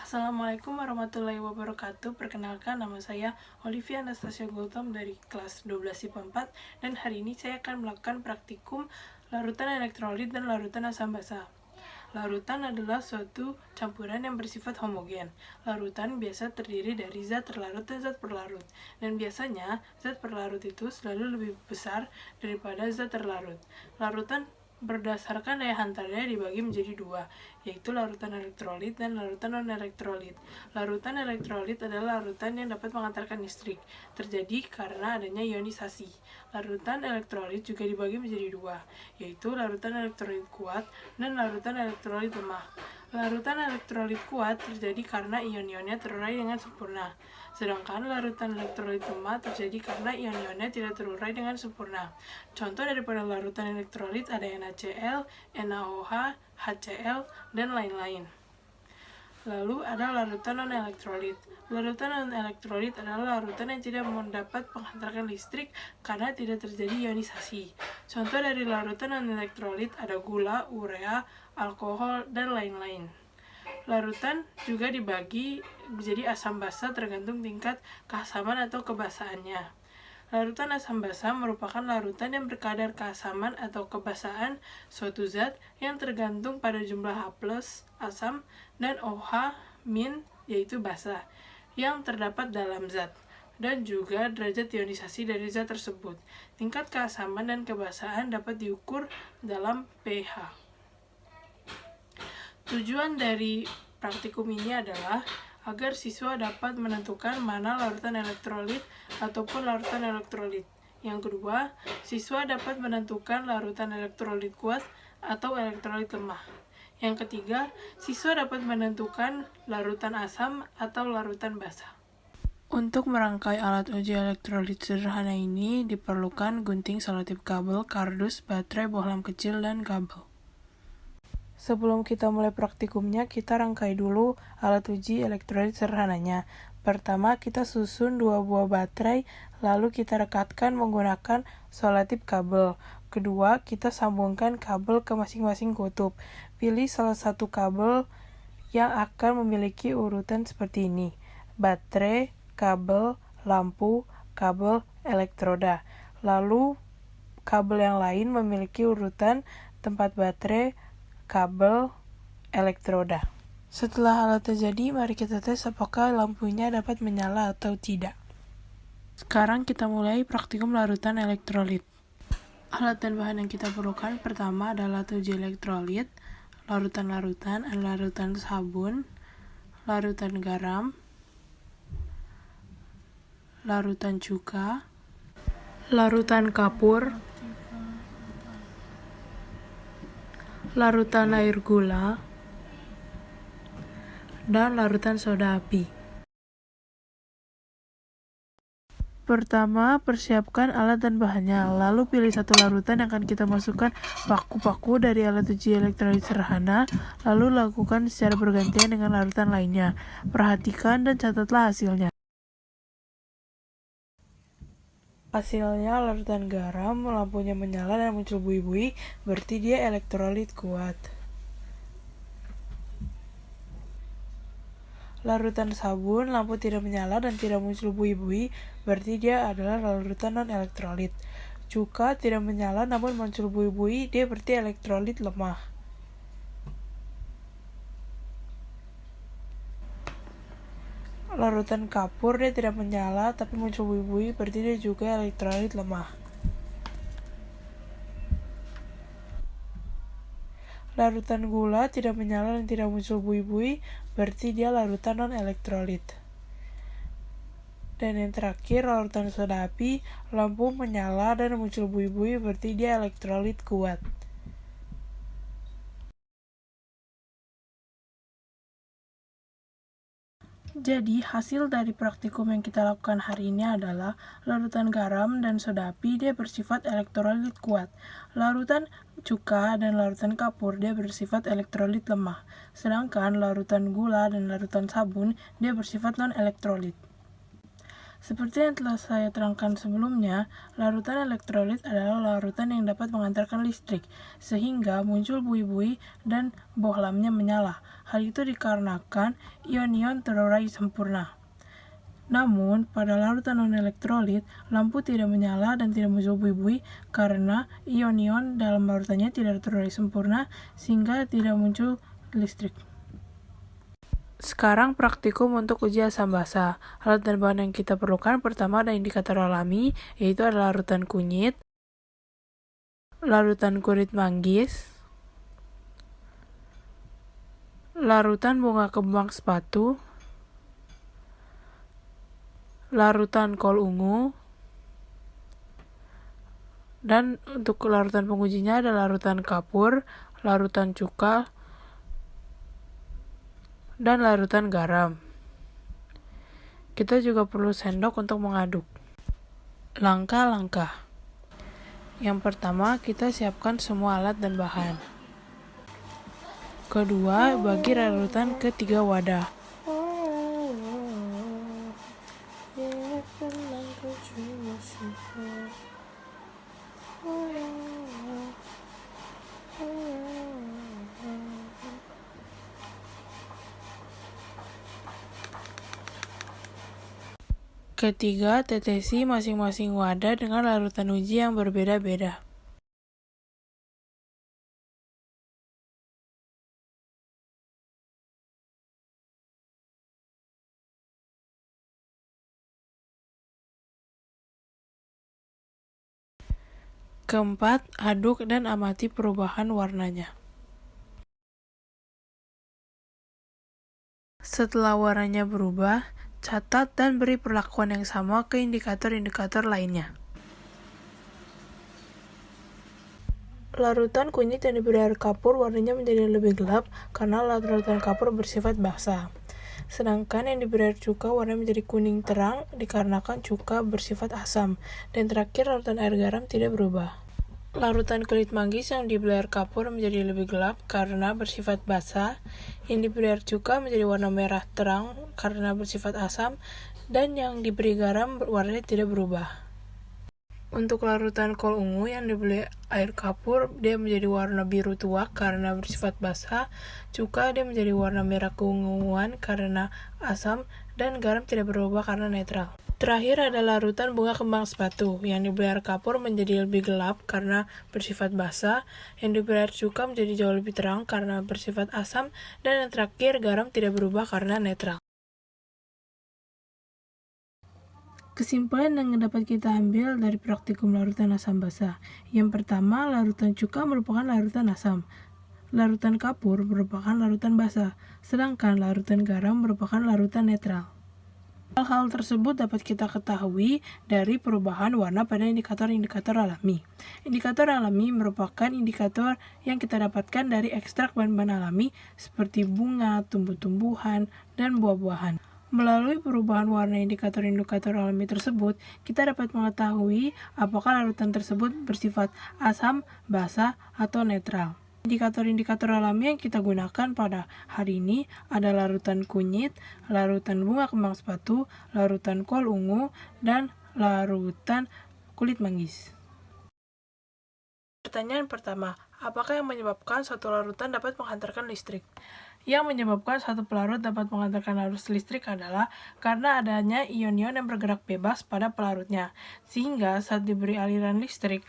Assalamualaikum warahmatullahi wabarakatuh. Perkenalkan, nama saya Olivia Anastasia Gultom dari kelas 12 IPA 4, dan hari ini saya akan melakukan praktikum larutan elektrolit dan larutan asam basa. Larutan adalah suatu campuran yang bersifat homogen. Larutan biasa terdiri dari zat terlarut dan zat perlarut, dan biasanya zat perlarut itu selalu lebih besar daripada zat terlarut. Larutan berdasarkan daya hantarnya dibagi menjadi dua, yaitu larutan elektrolit dan larutan non-elektrolit. Larutan elektrolit adalah larutan yang dapat mengantarkan listrik, terjadi karena adanya ionisasi. Larutan elektrolit juga dibagi menjadi dua, yaitu larutan elektrolit kuat dan larutan elektrolit lemah. Larutan elektrolit kuat terjadi karena ion-ionnya terurai dengan sempurna, sedangkan larutan elektrolit lemah terjadi karena ion-ionnya tidak terurai dengan sempurna. Contoh daripada larutan elektrolit ada NaCl, NaOH, HCl, dan lain-lain. Lalu ada larutan non-elektrolit. Larutan non-elektrolit adalah larutan yang tidak mendapat menghantarkan listrik karena tidak terjadi ionisasi. Contoh dari larutan non-elektrolit ada gula, urea, alkohol, dan lain-lain. Larutan juga dibagi menjadi asam basa tergantung tingkat keasaman atau kebasaannya. Larutan asam basa merupakan larutan yang berkadar keasaman atau kebasaan suatu zat yang tergantung pada jumlah H+ asam dan OH- yaitu basa yang terdapat dalam zat, dan juga derajat ionisasi dari zat tersebut. Tingkat keasaman dan kebasaan dapat diukur dalam pH. Tujuan dari praktikum ini adalah agar siswa dapat menentukan mana larutan elektrolit ataupun larutan elektrolit. Yang kedua, siswa dapat menentukan larutan elektrolit kuat atau elektrolit lemah. Yang ketiga, siswa dapat menentukan larutan asam atau larutan basa. Untuk merangkai alat uji elektrolit sederhana ini diperlukan gunting selotip kabel, kardus, baterai, bohlam kecil, dan kabel. Sebelum kita mulai praktikumnya, kita rangkai dulu alat uji elektrolit sederhananya. Pertama, kita susun 2 buah baterai, lalu kita rekatkan menggunakan selotip kabel. Kedua, kita sambungkan kabel ke masing-masing kutub. Pilih salah satu kabel yang akan memiliki urutan seperti ini: baterai, kabel, lampu, kabel, elektroda. Lalu, kabel yang lain memiliki urutan tempat baterai, kabel, elektroda. Setelah alat terjadi, mari kita tes apakah lampunya dapat menyala atau tidak. Sekarang kita mulai praktikum larutan elektrolit. Alat dan bahan yang kita perlukan pertama adalah alat uji elektrolit, larutan-larutan, larutan sabun, larutan garam, larutan cuka, larutan kapur, larutan air gula, dan larutan soda api. Pertama, persiapkan alat dan bahannya, lalu pilih satu larutan yang akan kita masukkan paku-paku dari alat uji elektrolit sederhana, lalu lakukan secara bergantian dengan larutan lainnya. Perhatikan dan catatlah hasilnya. Hasilnya larutan garam, lampunya menyala dan muncul buih-buih, berarti dia elektrolit kuat. Larutan sabun, lampu tidak menyala dan tidak muncul buih-buih, berarti dia adalah larutan non-elektrolit. Cuka tidak menyala namun muncul buih-buih, dia berarti elektrolit lemah. Larutan kapur, dia tidak menyala tapi muncul buih-buih, berarti dia juga elektrolit lemah. Larutan gula tidak menyala dan tidak muncul buih-buih, berarti dia larutan non-elektrolit. Dan yang terakhir, larutan soda api, lampu menyala dan muncul buih-buih, berarti dia elektrolit kuat. Jadi, hasil dari praktikum yang kita lakukan hari ini adalah larutan garam dan soda api dia bersifat elektrolit kuat. Larutan cuka dan larutan kapur dia bersifat elektrolit lemah. Sedangkan larutan gula dan larutan sabun dia bersifat non-elektrolit. Seperti yang telah saya terangkan sebelumnya, larutan elektrolit adalah larutan yang dapat mengantarkan listrik, sehingga muncul buih-buih dan bohlamnya menyala. Hal itu dikarenakan ion-ion terurai sempurna. Namun, pada larutan non-elektrolit, lampu tidak menyala dan tidak muncul buih-buih karena ion-ion dalam larutannya tidak terurai sempurna, sehingga tidak muncul listrik. Sekarang praktikum untuk uji asam basa. Alat dan bahan yang kita perlukan pertama ada indikator alami, yaitu adalah larutan kunyit, larutan kurit manggis, larutan bunga kembang sepatu, larutan kol ungu, dan untuk larutan pengujinya ada larutan kapur, larutan cuka, dan larutan garam. Kita juga perlu sendok untuk mengaduk. Langkah-langkah. Yang pertama, kita siapkan semua alat dan bahan. Kedua, bagi larutan ke 3 wadah. Ketiga, tetesi masing-masing wadah dengan larutan uji yang berbeda-beda. Keempat, aduk dan amati perubahan warnanya. Setelah warnanya berubah, catat dan beri perlakuan yang sama ke indikator-indikator lainnya. Larutan kunyit yang diberi air kapur warnanya menjadi lebih gelap karena larutan kapur bersifat basah. Sedangkan yang diberi air cuka warnanya menjadi kuning terang dikarenakan cuka bersifat asam. Dan terakhir, larutan air garam tidak berubah. Larutan kulit manggis yang diberi air kapur menjadi lebih gelap karena bersifat basah. Yang diberi air cuka menjadi warna merah terang karena bersifat asam. Dan yang diberi garam warnanya tidak berubah. Untuk larutan kol ungu yang diberi air kapur, dia menjadi warna biru tua karena bersifat basah. Cuka dia menjadi warna merah keunguan karena asam. Dan garam tidak berubah karena netral. Terakhir ada larutan bunga kembang sepatu, yang diberi air kapur menjadi lebih gelap karena bersifat basah, yang diberi air cuka menjadi jauh lebih terang karena bersifat asam, dan yang terakhir garam tidak berubah karena netral. Kesimpulan yang dapat kita ambil dari praktikum larutan asam basa. Yang pertama, larutan cuka merupakan larutan asam. Larutan kapur merupakan larutan basa, sedangkan larutan garam merupakan larutan netral. Hal-hal tersebut dapat kita ketahui dari perubahan warna pada indikator-indikator alami. Indikator alami merupakan indikator yang kita dapatkan dari ekstrak bahan-bahan alami seperti bunga, tumbuh-tumbuhan, dan buah-buahan. Melalui perubahan warna indikator-indikator alami tersebut, kita dapat mengetahui apakah larutan tersebut bersifat asam, basa, atau netral. Indikator-indikator alami yang kita gunakan pada hari ini ada larutan kunyit, larutan bunga kembang sepatu, larutan kol ungu, dan larutan kulit manggis. Pertanyaan pertama, apakah yang menyebabkan satu larutan dapat menghantarkan listrik? Yang menyebabkan satu pelarut dapat mengantarkan arus listrik adalah karena adanya ion-ion yang bergerak bebas pada pelarutnya, sehingga saat diberi aliran listrik,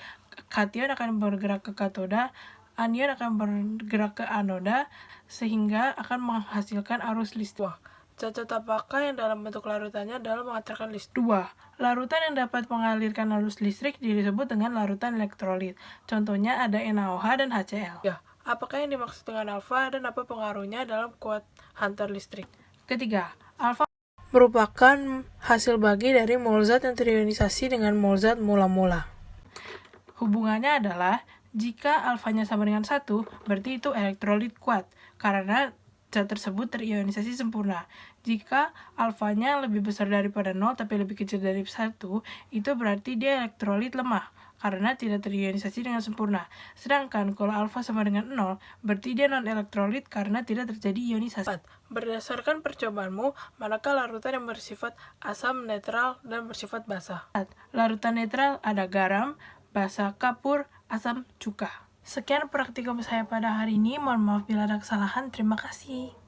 kation akan bergerak ke katoda, anion akan bergerak ke anoda, sehingga akan menghasilkan arus listrik. Cacat apakah yang dalam bentuk larutannya dalam mengantarkan listrik? 2. Larutan yang dapat mengalirkan arus listrik disebut dengan larutan elektrolit. Contohnya ada NaOH dan HCl. Ya. Apakah yang dimaksud dengan alfa dan apa pengaruhnya dalam kuat hantar listrik? Ketiga, alfa merupakan hasil bagi dari mol zat yang terionisasi dengan mol zat mula-mula. Hubungannya adalah jika alfanya sama dengan 1, berarti itu elektrolit kuat, karena zat tersebut terionisasi sempurna. Jika alfanya lebih besar daripada 0 tapi lebih kecil dari 1, itu berarti dia elektrolit lemah, karena tidak terionisasi dengan sempurna. Sedangkan kalau alfa sama dengan 0, berarti dia non-elektrolit karena tidak terjadi ionisasi. Berdasarkan percobaanmu, manakah larutan yang bersifat asam, netral, dan bersifat basah? Larutan netral ada garam, basa, kapur, asam, cuka. Sekian praktikum saya pada hari ini. Mohon maaf bila ada kesalahan. Terima kasih.